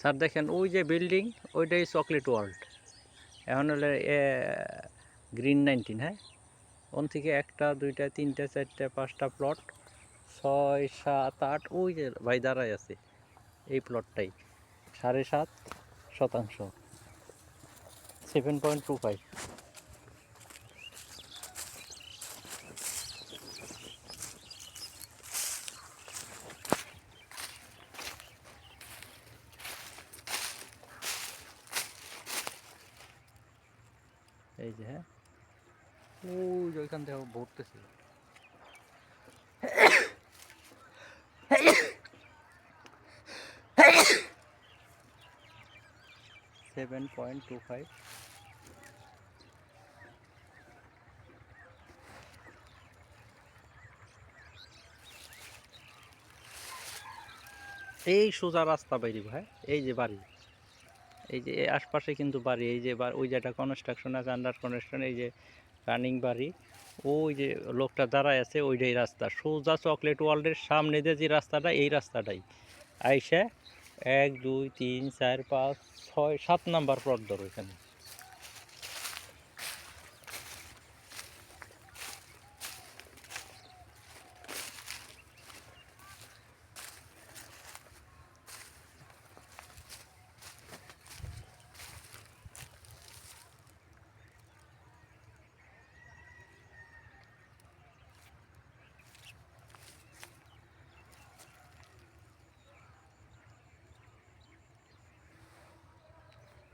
Sir দেখেন ওই যে বিল্ডিং, ওইটাই চকলেট ওয়ার্ল্ড। এখন হলে গ্রিন 19, হ্যাঁ, ওন থেকে 1টা 2টা 3টা 4টা 5টা প্লট, 6 7 8, ওই যে ভাই দাঁড়ায় আছে এই প্লটটাই 7.5%, 7.25। এই যে, হ্যাঁ, ওই যে ওইখান থেকে ভরতেছে। 7.25। এই সোজা রাস্তা বাইরে ভাই, এই যে বাড়ি, এই যে আশপাশে কিন্তু বাড়ি, এই যে ওই যে একটা কনস্ট্রাকশন আছে, আন্ডার কনস্ট্রাকশন, এই যে রানিং বাড়ি, ওই যে লোকটা দাঁড়ায় আছে, ওইটাই রাস্তা সোজা চকলেট ওয়ার্ল্ডের সামনে দিয়ে যে রাস্তাটা, এই রাস্তাটাই আইসা 1 2 3 4 5 6 7 নাম্বার প্লট ধরো এখানে।